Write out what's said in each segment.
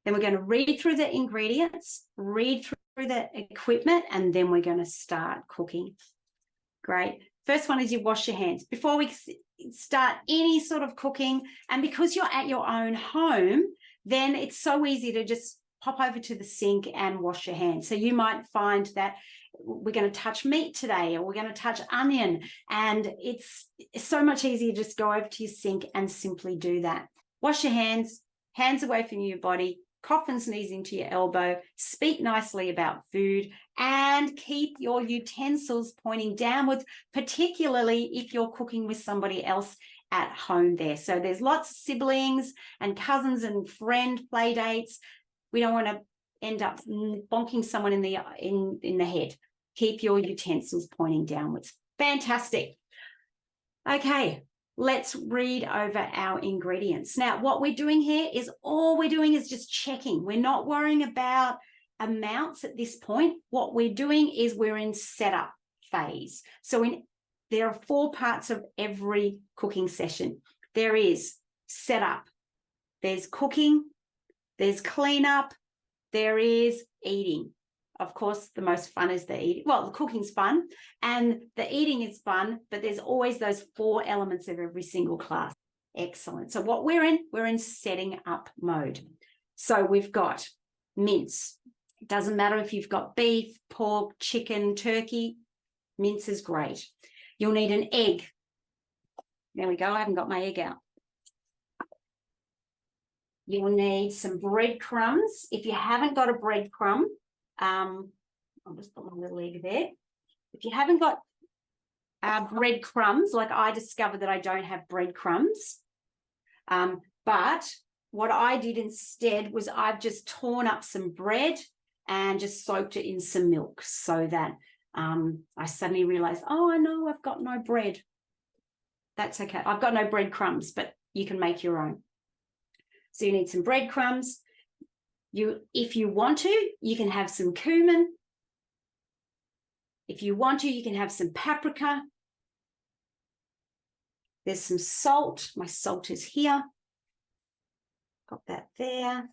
Then we're going to read through the ingredients, read through the equipment, and then we're going to start cooking. Great. First one is you wash your hands. Before we start any sort of cooking, and because you're at your own home, then it's so easy to just pop over to the sink and wash your hands. So you might find that we're going to touch meat today, or we're going to touch onion, and it's so much easier to just go over to your sink and simply do that. Wash your hands away from your body, cough and sneeze into your elbow, speak nicely about food, and keep your utensils pointing downwards, particularly if you're cooking with somebody else at home there. So there's lots of siblings and cousins and friend play dates. We don't want to end up bonking someone in the head. Keep your utensils pointing downwards. Fantastic. Okay, let's read over our ingredients. Now, what we're doing here is all we're doing is just checking. We're not worrying about amounts at this point. What we're doing is we're in setup phase. So there are 4 parts of every cooking session. There is setup, there's cooking, there's cleanup, there is eating. Of course, the most fun is the eating. Well, the cooking's fun and the eating is fun, but there's always those 4 elements of every single class. Excellent. So what we're in setting up mode. So we've got mince. It doesn't matter if you've got beef, pork, chicken, turkey. Mince is great. You'll need an egg. There we go. I haven't got my egg out. You'll need some breadcrumbs. If you haven't got a breadcrumb, I'll just put my little egg there. If you haven't got breadcrumbs, like I discovered that I don't have breadcrumbs, but what I did instead was I've just torn up some bread and just soaked it in some milk so that I suddenly realized, oh, I know I've got no bread. That's okay. I've got no breadcrumbs, but you can make your own. So you need some breadcrumbs. If you want to, you can have some cumin. If you want to, you can have some paprika. There's some salt. My salt is here. Got that there.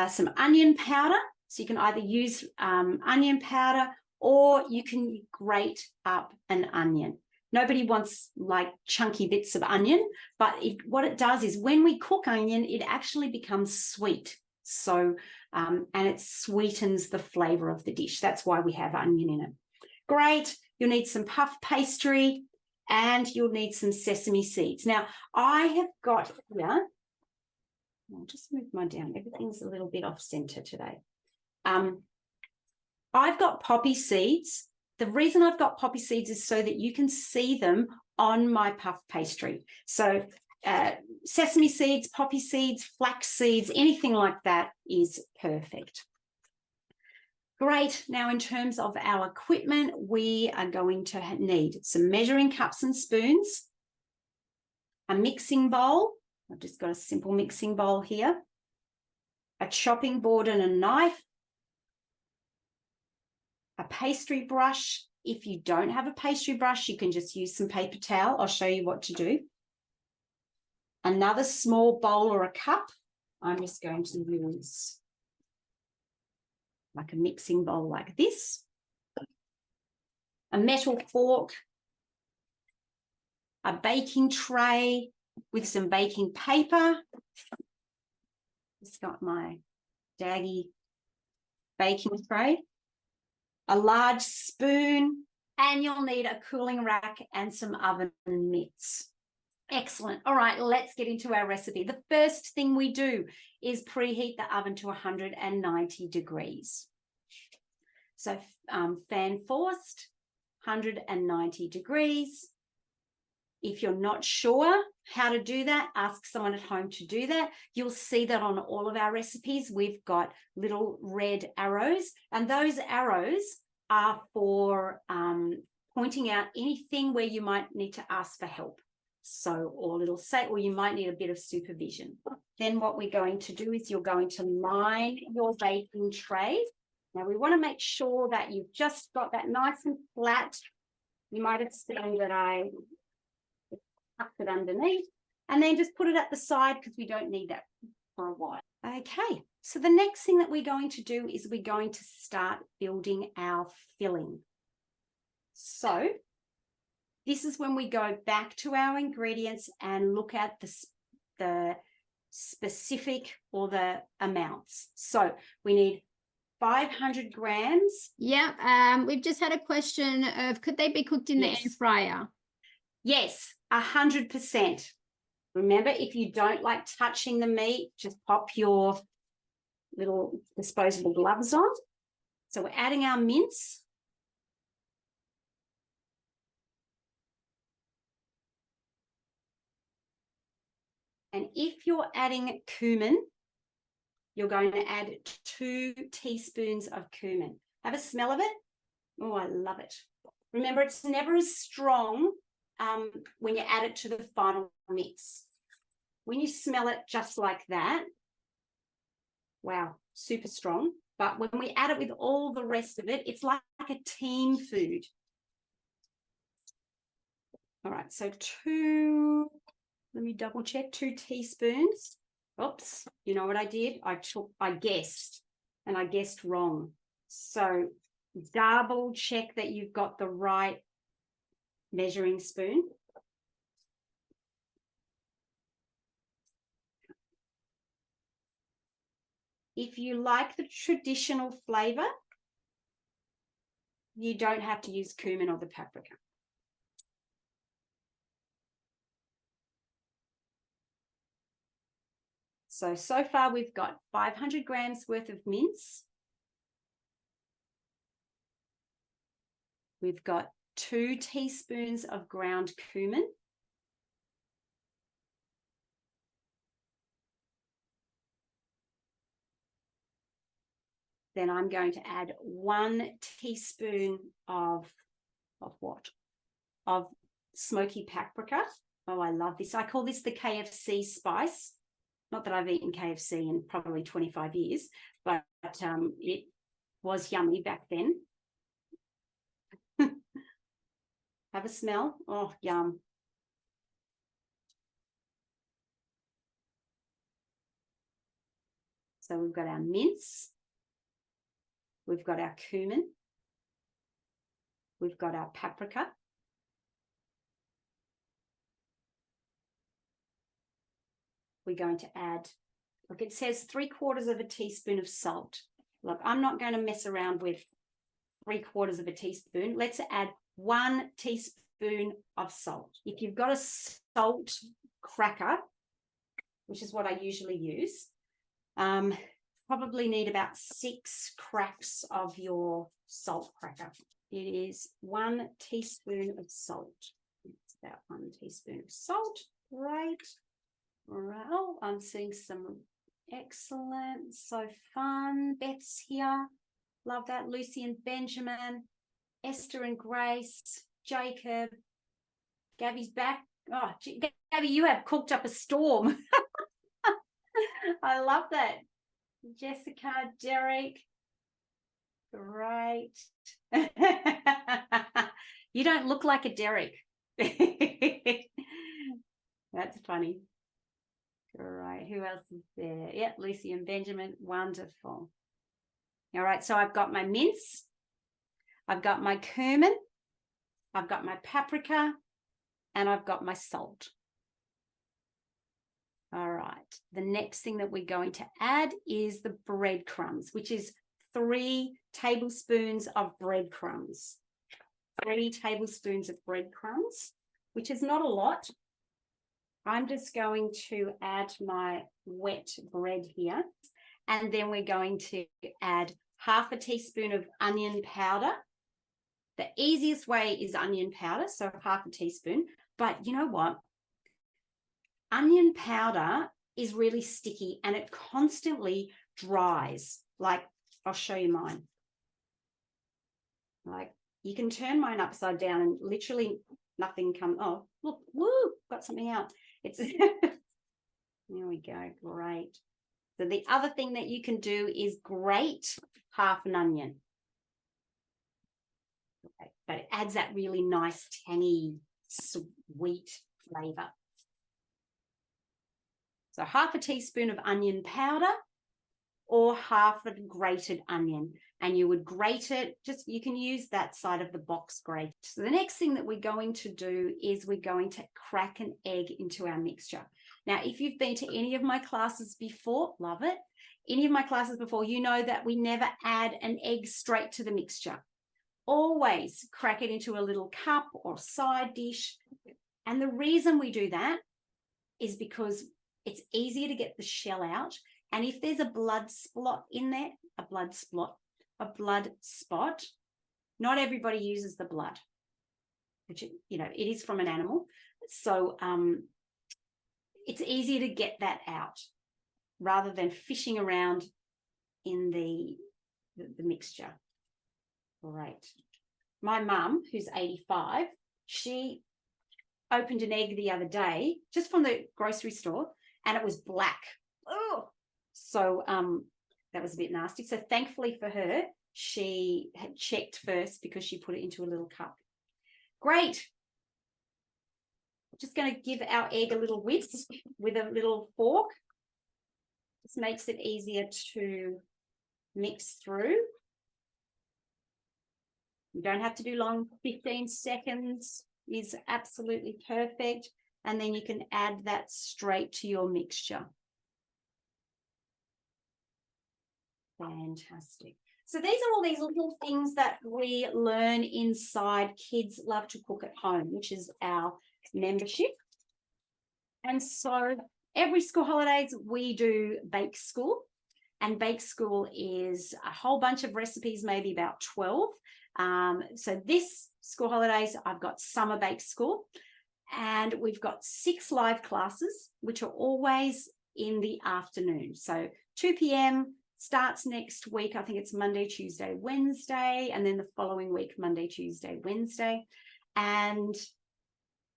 Some onion powder. So you can either use onion powder or you can grate up an onion. Nobody wants like chunky bits of onion, but what it does is when we cook onion, it actually becomes sweet. So, and it sweetens the flavor of the dish. That's why we have onion in it. Great. You'll need some puff pastry and you'll need some sesame seeds. Now, I have got here, I'll just move mine down. Everything's a little bit off center today. I've got poppy seeds. The reason I've got poppy seeds is so that you can see them on my puff pastry. So sesame seeds, poppy seeds, flax seeds, anything like that is perfect. Great. Now, in terms of our equipment, we are going to need some measuring cups and spoons, a mixing bowl. I've just got a simple mixing bowl here, a chopping board and a knife, a pastry brush. If you don't have a pastry brush, you can just use some paper towel. I'll show you what to do. Another small bowl or a cup. I'm just going to use like a mixing bowl like this. A metal fork, a baking tray with some baking paper. Just got my Daggy baking tray. A large spoon, and you'll need a cooling rack and some oven mitts. Excellent. All right, let's get into our recipe. The first thing we do is preheat the oven to 190 degrees. So fan forced, 190 degrees. If you're not sure how to do that, ask someone at home to do that. You'll see that on all of our recipes, we've got little red arrows, and those arrows are for pointing out anything where you might need to ask for help. So, or it'll say, or you might need a bit of supervision. Then what we're going to do is you're going to line your baking tray. Now we want to make sure that you've just got that nice and flat. You might have seen that I tucked it underneath, and then just put it at the side because we don't need that for a while. Okay, so the next thing that we're going to do is we're going to start building our filling. So this is when we go back to our ingredients and look at the specific or the amounts. So we need 500 grams. Yeah, we've just had a question of could they be cooked in the air fryer? Yes, 100%. Remember, if you don't like touching the meat, just pop your little disposable gloves on. So we're adding our mince. And if you're adding cumin, you're going to add 2 teaspoons of cumin. Have a smell of it. Oh, I love it. Remember, it's never as strong when you add it to the final mix. When you smell it just like that, wow, super strong. But when we add it with all the rest of it, it's like a team food. All right, so let me double check, 2 teaspoons. Oops, you know what I did? I guessed, and I guessed wrong. So double check that you've got the right measuring spoon. If you like the traditional flavor, you don't have to use cumin or the paprika. So far we've got 500 grams worth of mince. We've got 2 teaspoons of ground cumin. Then I'm going to add 1 teaspoon of what? Of smoky paprika. Oh, I love this. I call this the KFC spice. Not that I've eaten KFC in probably 25 years, but it was yummy back then. Have a smell. Oh, yum. So we've got our mince. We've got our cumin. We've got our paprika. We're going to add, look, it says 3/4 teaspoon of salt. Look, I'm not going to mess around with 3/4 teaspoon. Let's add 1 teaspoon of salt. If you've got a salt cracker, which is what I usually use, probably need about 6 cracks of your salt cracker. It is 1 teaspoon of salt. It's about 1 teaspoon of salt. Right. All right. Oh, I'm seeing some excellent. So fun. Beth's here. Love that. Lucy and Benjamin. Esther and Grace. Jacob. Gabby's back. Oh, Gabby, you have cooked up a storm. I love that. Jessica, Derek. Great. You don't look like a Derek. That's funny. Great. Who else is there? Yeah, Lucy and Benjamin. Wonderful. All right, so I've got my mince. I've got my cumin. I've got my paprika. And I've got my salt. All right. The next thing that we're going to add is the breadcrumbs, which is 3 tablespoons of breadcrumbs. 3 tablespoons of breadcrumbs, which is not a lot. I'm just going to add my wet bread here. And then we're going to add 1/2 teaspoon of onion powder. The easiest way is onion powder, so 1/2 teaspoon. But you know what? Onion powder is really sticky and it constantly dries. Like, I'll show you mine. Like, you can turn mine upside down and literally nothing comes. Oh, look, woo, got something out. It's there we go. Great. So the other thing that you can do is grate 1/2 an onion. Okay. But it adds that really nice, tangy, sweet flavor. So half a teaspoon of onion powder or half a grated onion. And you would grate it, you can use that side of the box grate. So the next thing that we're going to do is we're going to crack an egg into our mixture. Now, if you've been to any of my classes before, love it, any of my classes before, you know that we never add an egg straight to the mixture. Always crack it into a little cup or side dish. And the reason we do that is because it's easier to get the shell out. And if there's a blood spot in there, a blood spot, not everybody uses the blood, which, you know, it is from an animal. So it's easier to get that out rather than fishing around in the mixture. Great. My mum, who's 85, she opened an egg the other day, just from the grocery store, and it was black. Oh, so that was a bit nasty. So thankfully for her, she had checked first because she put it into a little cup. Great. Just going to give our egg a little whisk with a little fork. This makes it easier to mix through. You don't have to do long, 15 seconds is absolutely perfect. And then you can add that straight to your mixture. Fantastic. So these are all these little things that we learn inside Kids Love to Cook at Home, which is our membership. And so every school holidays, we do Bake School. And Bake School is a whole bunch of recipes, maybe about 12. So this school holidays, I've got Summer Bake School. And we've got 6 live classes, which are always in the afternoon. So 2 p.m. starts next week. I think it's Monday, Tuesday, Wednesday, and then the following week, Monday, Tuesday, Wednesday. And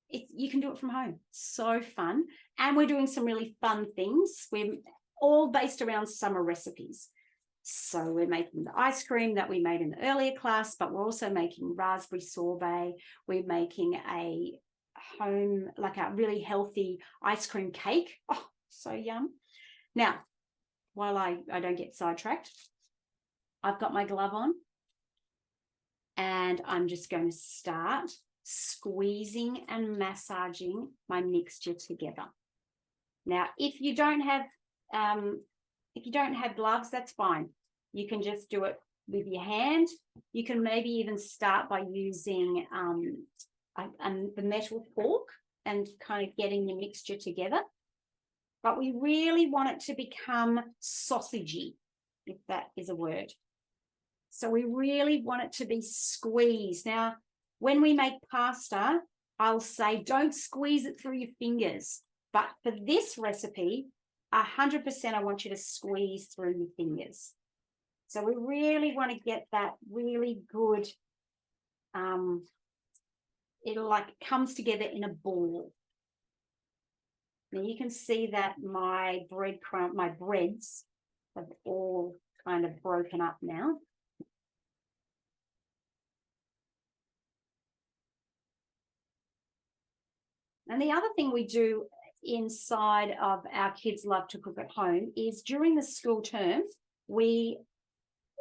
you can do it from home. So fun. And we're doing some really fun things. We're all based around summer recipes. So we're making the ice cream that we made in the earlier class, but we're also making raspberry sorbet. We're making a home, like a really healthy ice cream cake. Oh, so yum. Now, while I don't get sidetracked, I've got my glove on and I'm just going to start squeezing and massaging my mixture together. Now, if you don't have gloves, that's fine. You can just do it with your hand. You can maybe even start by using the metal fork and kind of getting the mixture together. But we really want it to become sausagey, if that is a word. So we really want it to be squeezed. Now, when we make pasta, I'll say don't squeeze it through your fingers. But for this recipe, 100% I want you to squeeze through your fingers. So we really want to get that really good, it like comes together in a ball. Now you can see that my breads have all kind of broken up now. And the other thing we do inside of our Kids Love to Cook at Home is during the school term,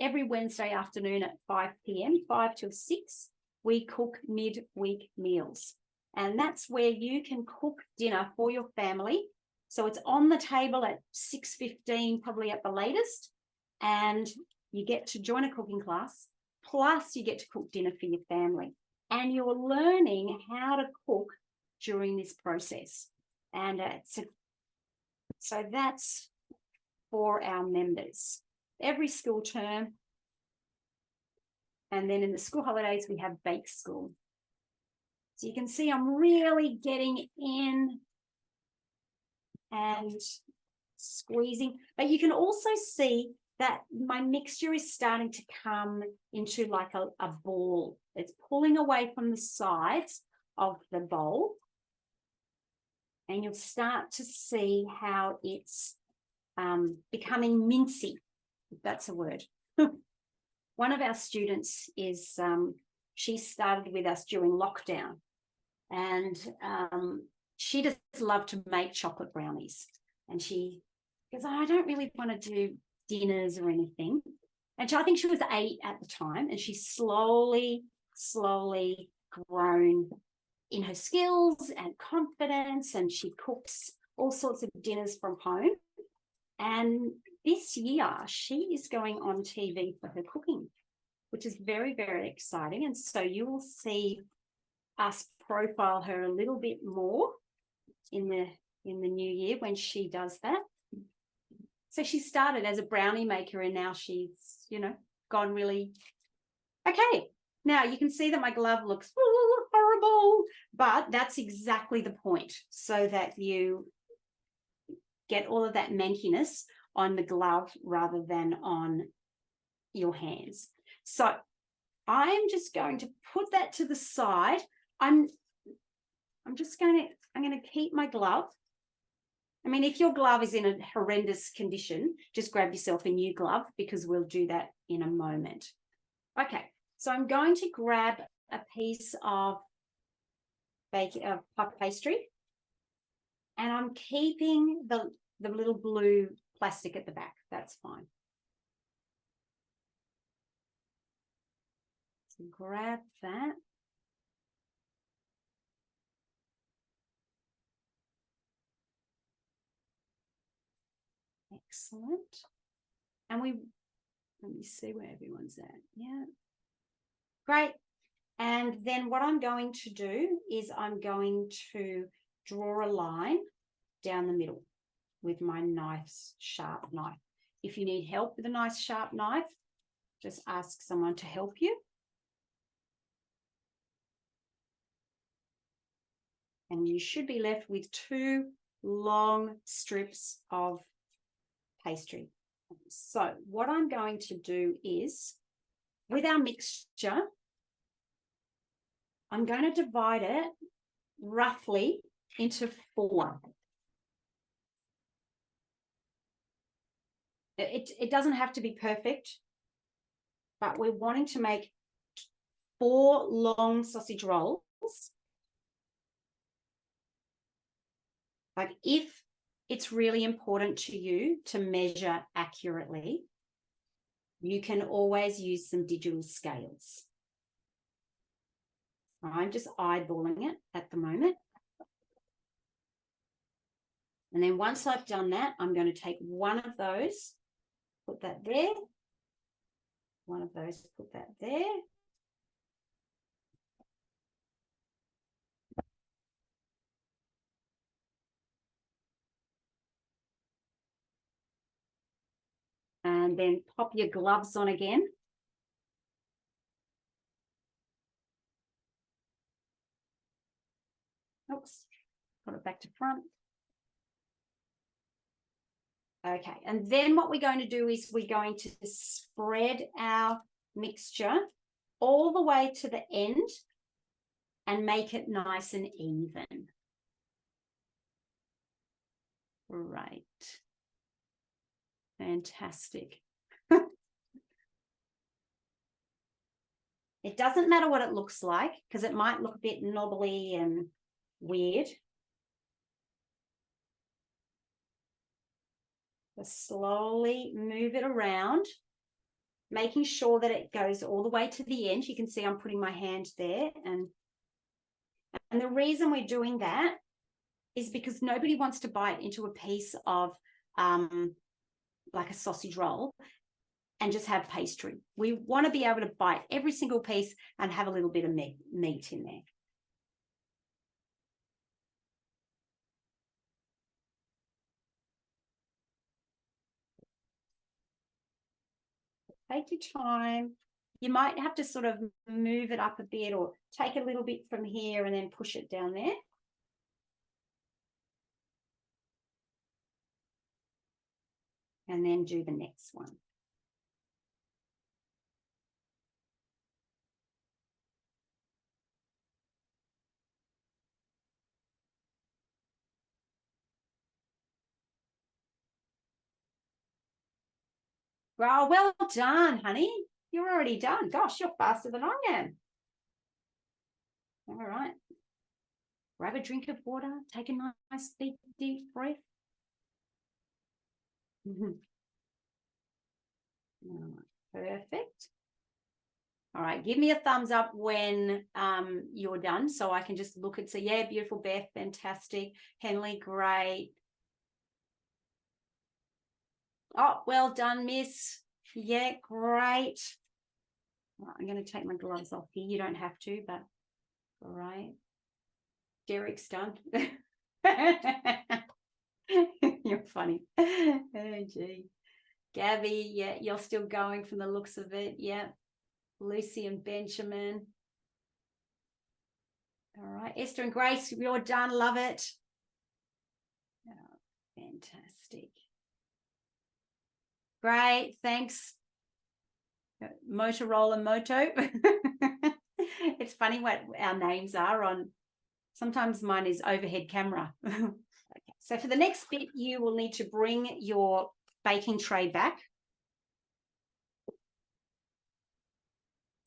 every Wednesday afternoon at 5 p.m, 5 till 6, we cook midweek meals. And that's where you can cook dinner for your family. So it's on the table at 6:15, probably at the latest. And you get to join a cooking class, plus you get to cook dinner for your family. And you're learning how to cook during this process. And so that's for our members. Every school term. And then in the school holidays, we have Bake School. So you can see I'm really getting in and squeezing. But you can also see that my mixture is starting to come into like a ball. It's pulling away from the sides of the bowl. And you'll start to see how it's becoming mincy, if that's a word. One of our students is, she started with us during lockdown, and she just loved to make chocolate brownies. And she goes, oh, I don't really want to do dinners or anything. And I think she was 8 at the time, and she's slowly grown in her skills and confidence, and she cooks all sorts of dinners from home. And this year she is going on TV for her cooking, which is very, very exciting. And so you will see us profile her a little bit more in the new year when she does that. So she started as a brownie maker, and now she's, you know, gone really. Okay, now you can see that my glove looks horrible, but that's exactly the point, so that you get all of that mankiness on the glove rather than on your hands. So I'm just going to put that to the side. I'm going to keep my glove. I mean, if your glove is in a horrendous condition, just grab yourself a new glove, because we'll do that in a moment. Okay, so I'm going to grab a piece of puff pastry, and I'm keeping the little blue plastic at the back. That's fine. So grab that. Excellent. And let me see where everyone's at. Yeah. Great. And then what I'm going to do is I'm going to draw a line down the middle with my nice sharp knife. If you need help with a nice sharp knife, just ask someone to help you. And you should be left with 2 long strips of pastry. So what I'm going to do is, with our mixture, I'm going to divide it roughly into 4. It doesn't have to be perfect, but we're wanting to make 4 long sausage rolls. Like, if it's really important to you to measure accurately, you can always use some digital scales. I'm just eyeballing it at the moment. And then once I've done that, I'm going to take one of those, put that there. One of those, put that there. And then pop your gloves on again. Oops, put it back to front. Okay, and then what we're going to do is we're going to spread our mixture all the way to the end and make it nice and even. Right. Fantastic. It doesn't matter what it looks like, because it might look a bit knobbly and weird. Just slowly move it around, making sure that it goes all the way to the end. You can see I'm putting my hand there. And the reason we're doing that is because nobody wants to bite into a piece of like a sausage roll and just have pastry. We want to be able to bite every single piece and have a little bit of meat in there. Take your time. You might have to sort of move it up a bit, or take a little bit from here and then push it down there. And then do the next one. Well, well done, honey. You're already done. Gosh, you're faster than I am. All right. Grab a drink of water. Take a nice big, deep breath. Perfect. All right, give me a thumbs up when you're done so I can just look and say, yeah, beautiful, Beth, fantastic. Henley, great. Oh, well done, miss. Yeah, great. Right, I'm going to take my gloves off here. You don't have to, but all right. Derek's done. You're funny. Oh, gee. Gabby, yeah, you're still going from the looks of it. Yeah. Lucy and Benjamin. All right. Esther and Grace, you're done. Love it. Oh, fantastic. Great. Thanks. Motorola Moto. It's funny what our names are on. Sometimes mine is overhead camera. Okay. So for the next bit, you will need to bring your baking tray back.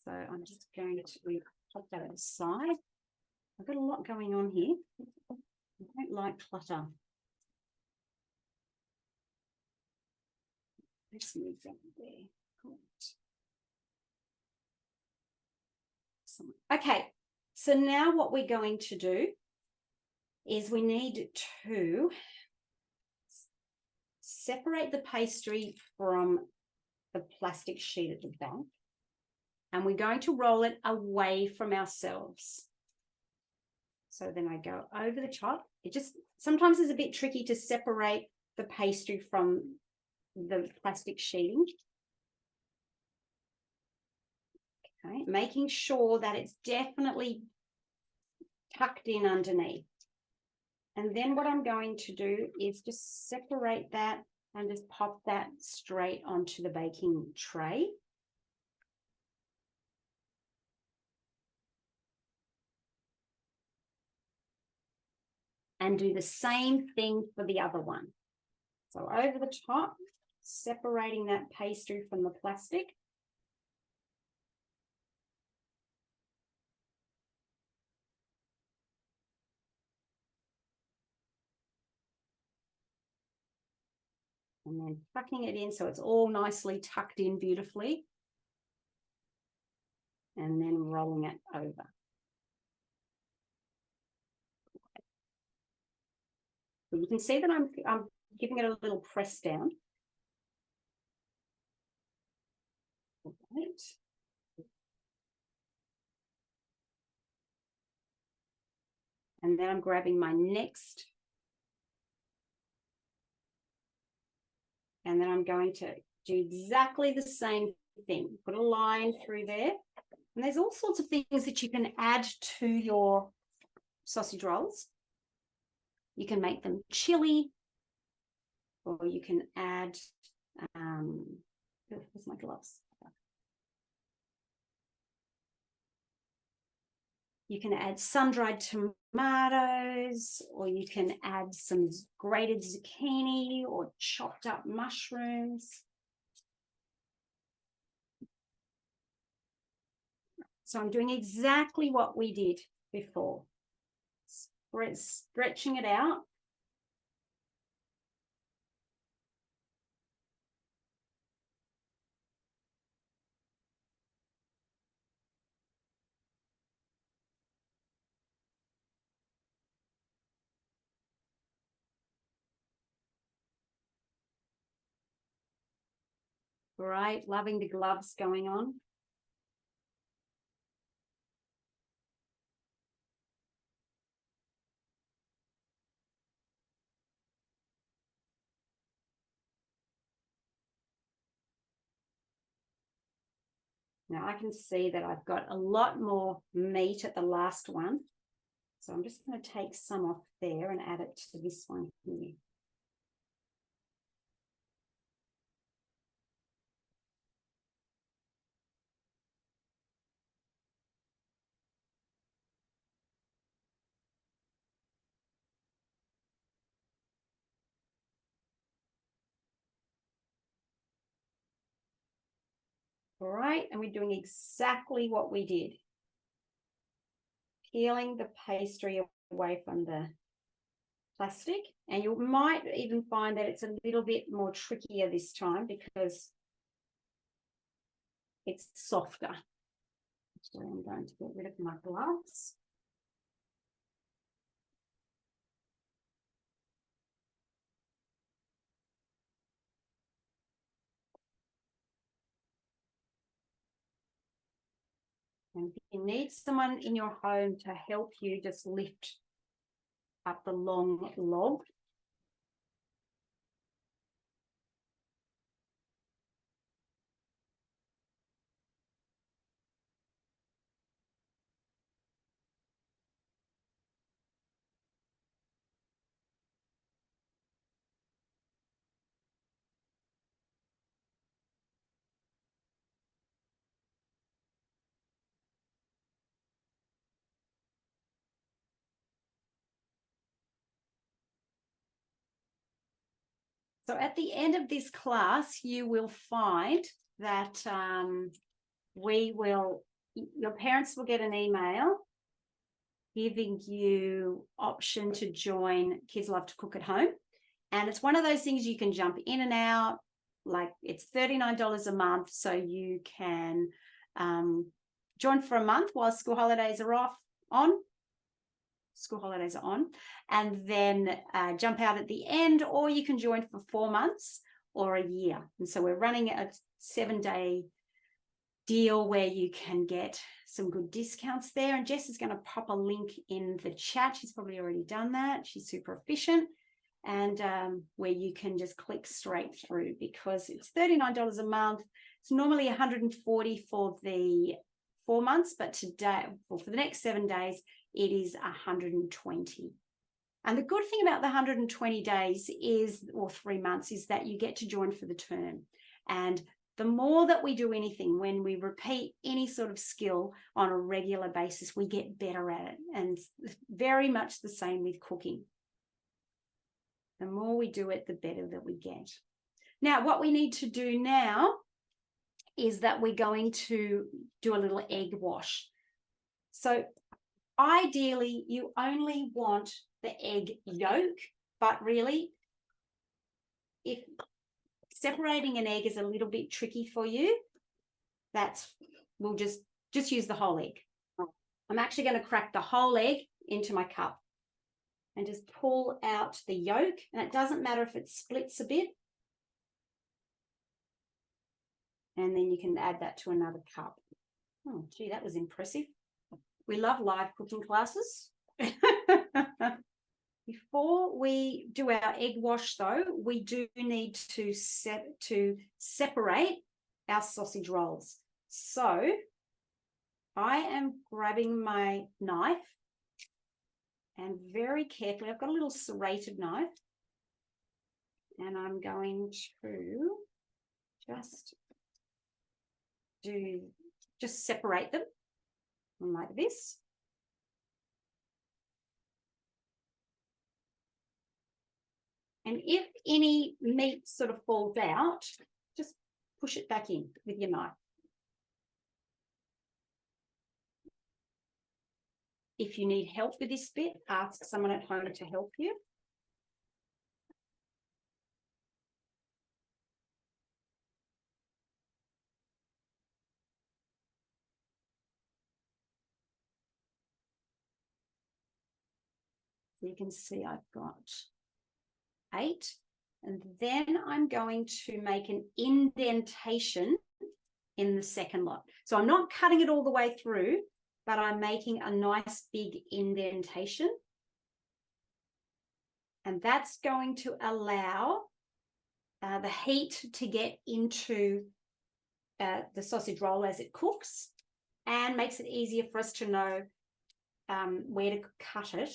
So I'm just going to put that aside. I've got a lot going on here. I don't like clutter. Let's move that there. Okay, so now what we're going to do is we need to separate the pastry from the plastic sheet at the back, and we're going to roll it away from ourselves. So then I go over the top. It just sometimes is a bit tricky to separate the pastry from the plastic sheeting. Okay, making sure that it's definitely tucked in underneath. And then what I'm going to do is just separate that and just pop that straight onto the baking tray. And do the same thing for the other one. So over the top, separating that pastry from the plastic. And then tucking it in so it's all nicely tucked in beautifully. And then rolling it over. So you can see that I'm giving it a little press down. Right. And then I'm grabbing my next. And then I'm going to do exactly the same thing. Put a line through there. And there's all sorts of things that you can add to your sausage rolls. You can make them chili, or you can add, where's my gloves? You can add sun-dried tomatoes, or you can add some grated zucchini or chopped up mushrooms. So I'm doing exactly what we did before. Stretching it out. Great, loving the gloves going on. Now I can see that I've got a lot more meat at the last one. So I'm just going to take some off there and add it to this one here. All right, and we're doing exactly what we did. Peeling the pastry away from the plastic, and you might even find that it's a little bit more trickier this time because it's softer. So I'm going to get rid of my gloves. And if you need someone in your home to help you just lift up the long log, so at the end of this class, you will find that your parents will get an email giving you option to join Kids Love to Cook at Home. And it's one of those things you can jump in and out, like it's $39 a month. So you can join for a month while school holidays are on, and then jump out at the end, or you can join for 4 months or a year. And so we're running a 7-day deal where you can get some good discounts there. And Jess is going to pop a link in the chat. She's probably already done that. She's super efficient. And where you can just click straight through, because it's $39 a month. It's normally $140 for the 4 months, but today, well, for the next 7 days, it is $120. And the good thing about the 120 days is, or 3 months, is that you get to join for the term. And the more that we do anything, when we repeat any sort of skill on a regular basis, we get better at it. And very much the same with cooking. The more we do it, the better that we get. Now, what we need to do now is that we're going to do a little egg wash. So ideally, you only want the egg yolk, but really, if separating an egg is a little bit tricky for you, we'll just use the whole egg. I'm actually going to crack the whole egg into my cup and just pull out the yolk. And it doesn't matter if it splits a bit. And then you can add that to another cup. Oh, gee, that was impressive. We love live cooking classes. Before we do our egg wash, though, we do need to separate our sausage rolls. So I am grabbing my knife, and very carefully, I've got a little serrated knife, and I'm going to just separate them like this. And if any meat sort of falls out, just push it back in with your knife. If you need help with this bit, ask someone at home to help you. So you can see I've got 8, and then I'm going to make an indentation in the second lot. So I'm not cutting it all the way through, but I'm making a nice big indentation. And that's going to allow the heat to get into the sausage roll as it cooks, and makes it easier for us to know where to cut it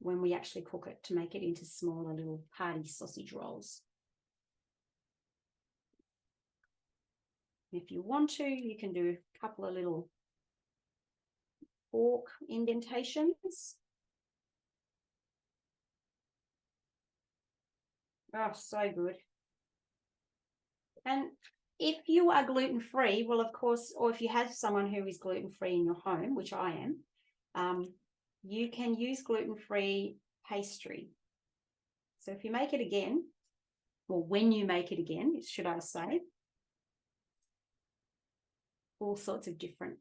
when we actually cook it, to make it into smaller little party sausage rolls. If you want to, you can do a couple of little fork indentations. Oh, so good. And if you are gluten-free, well, of course, or if you have someone who is gluten-free in your home, which I am, you can use gluten-free pastry. So if you make it again, or when you make it again, should I say, all sorts of different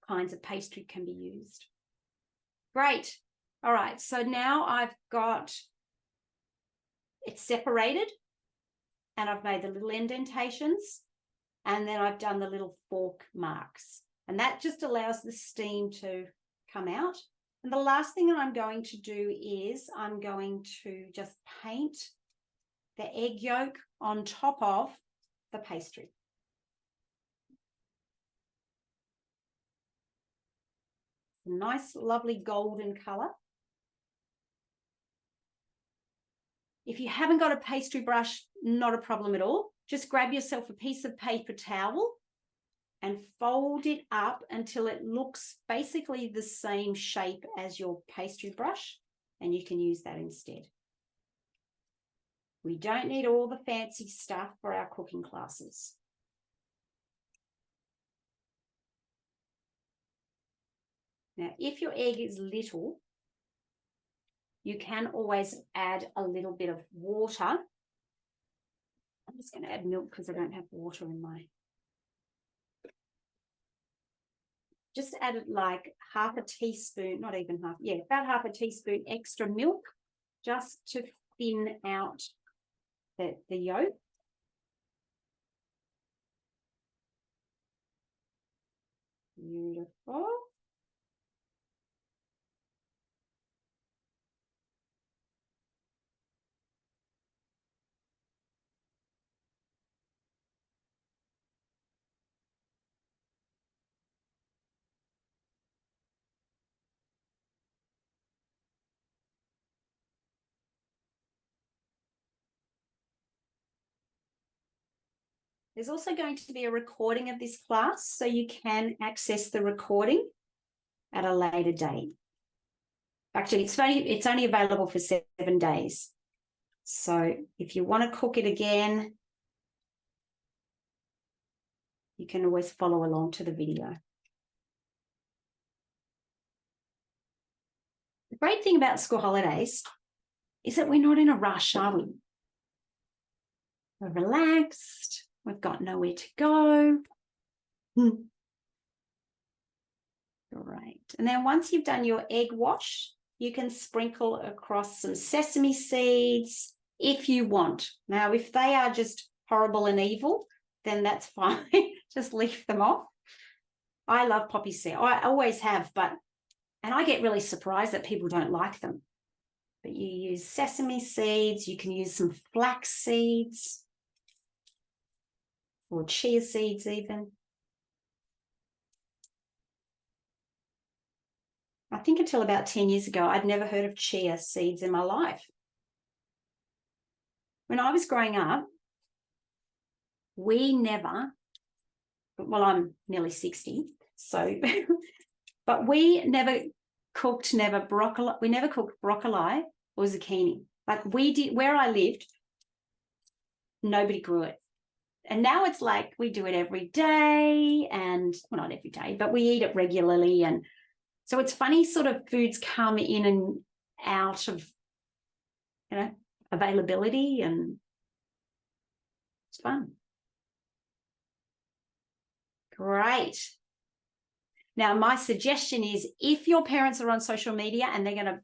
kinds of pastry can be used. Great. All right, so now I've got it separated and I've made the little indentations and then I've done the little fork marks. And that just allows the steam to come out. And the last thing that I'm going to do is I'm going to just paint the egg yolk on top of the pastry. Nice, lovely golden color. If you haven't got a pastry brush, not a problem at all. Just grab yourself a piece of paper towel and fold it up until it looks basically the same shape as your pastry brush, and you can use that instead. We don't need all the fancy stuff for our cooking classes. Now, if your egg is little, you can always add a little bit of water. I'm just going to add milk because I don't have water in my... Just add it like half a teaspoon, not even half, yeah, about half a teaspoon extra milk just to thin out the yolk. Beautiful. There's also going to be a recording of this class, so you can access the recording at a later date. Actually, it's only available for 7 days. So if you want to cook it again, you can always follow along to the video. The great thing about school holidays is that we're not in a rush, are we? We're relaxed. We've got nowhere to go. Great. And then once you've done your egg wash, you can sprinkle across some sesame seeds if you want. Now, if they are just horrible and evil, then that's fine. Just leave them off. I love poppy seed. I always have, and I get really surprised that people don't like them. But you use sesame seeds. You can use some flax seeds or chia seeds even. I think until about 10 years ago, I'd never heard of chia seeds in my life. When I was growing up, we never, well, I'm nearly 60, so, but we never cooked broccoli. We never cooked broccoli or zucchini. Like we did, where I lived, nobody grew it. And now it's like we do it every day and, well, not every day, but we eat it regularly. And so it's funny sort of foods come in and out of, availability, and it's fun. Great. Now, my suggestion is if your parents are on social media and they're going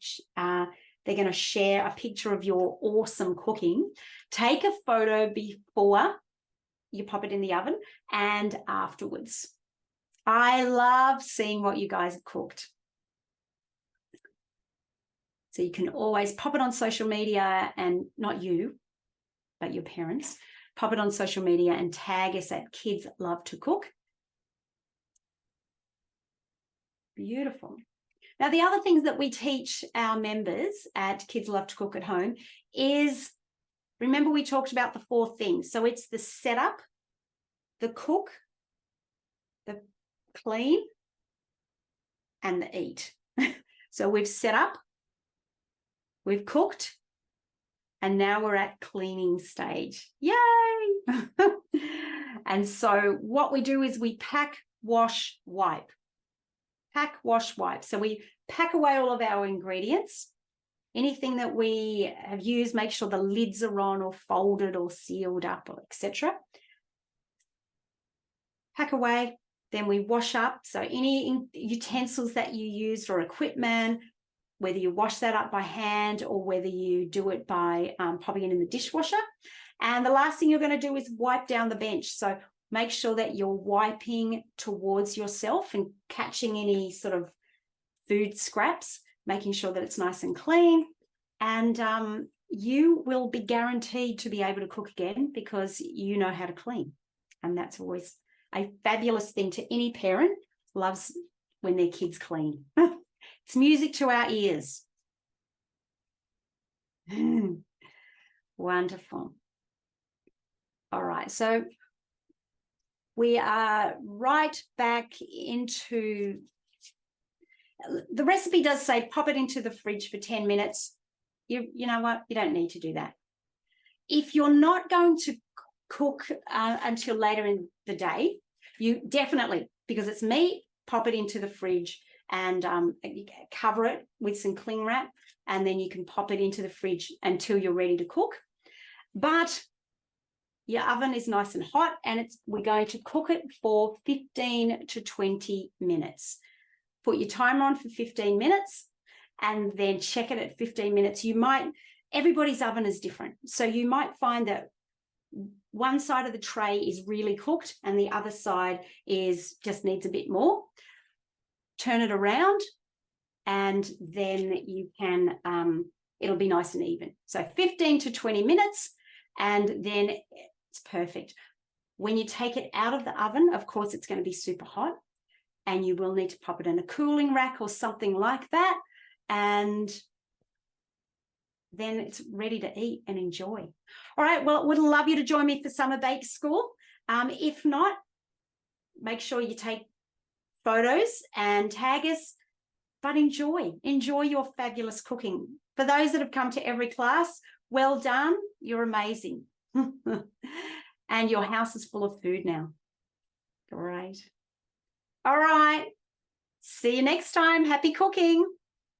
to share a picture of your awesome cooking, take a photo before you pop it in the oven and afterwards. I love seeing what you guys have cooked. So you can always pop it on social media, and not you, but your parents. Pop it on social media and tag us at Kids Love to Cook. Beautiful. Now, the other things that we teach our members at Kids Love to Cook at Home is, remember we talked about the 4 things. So it's the setup, the cook, the clean, and the eat. So we've set up, we've cooked, and now we're at cleaning stage. Yay! And so what we do is we pack, wash, wipe. Pack, wash, wipe. So we pack away all of our ingredients. anything that we have used, make sure the lids are on or folded or sealed up, or etc. Pack away. Then we wash up. So any utensils that you used or equipment, whether you wash that up by hand or whether you do it by popping it in the dishwasher. And the last thing you're going to do is wipe down the bench. So make sure that you're wiping towards yourself and catching any sort of food scraps, making sure that it's nice and clean. And you will be guaranteed to be able to cook again because you know how to clean. And that's always a fabulous thing to any parent. Loves when their kids clean. It's music to our ears. Wonderful. All right, so we are right back into, the recipe does say pop it into the fridge for 10 minutes. You know what? You don't need to do that. If you're not going to cook until later in the day, you definitely, because it's meat, pop it into the fridge and cover it with some cling wrap, and then you can pop it into the fridge until you're ready to cook. But your oven is nice and hot, and we're going to cook it for 15 to 20 minutes. Put your timer on for 15 minutes and then check it at 15 minutes. Everybody's oven is different. So you might find that one side of the tray is really cooked and the other side just needs a bit more. Turn it around and then you can, it'll be nice and even. So 15 to 20 minutes and then it's perfect. When you take it out of the oven, of course, it's going to be super hot and you will need to pop it in a cooling rack or something like that. And then it's ready to eat and enjoy. All right, well, would love you to join me for Summer Bake School. If not, make sure you take photos and tag us, but enjoy your fabulous cooking. For those that have come to every class, well done, you're amazing. And your house is full of food now. Great. All right, see you next time. Happy cooking.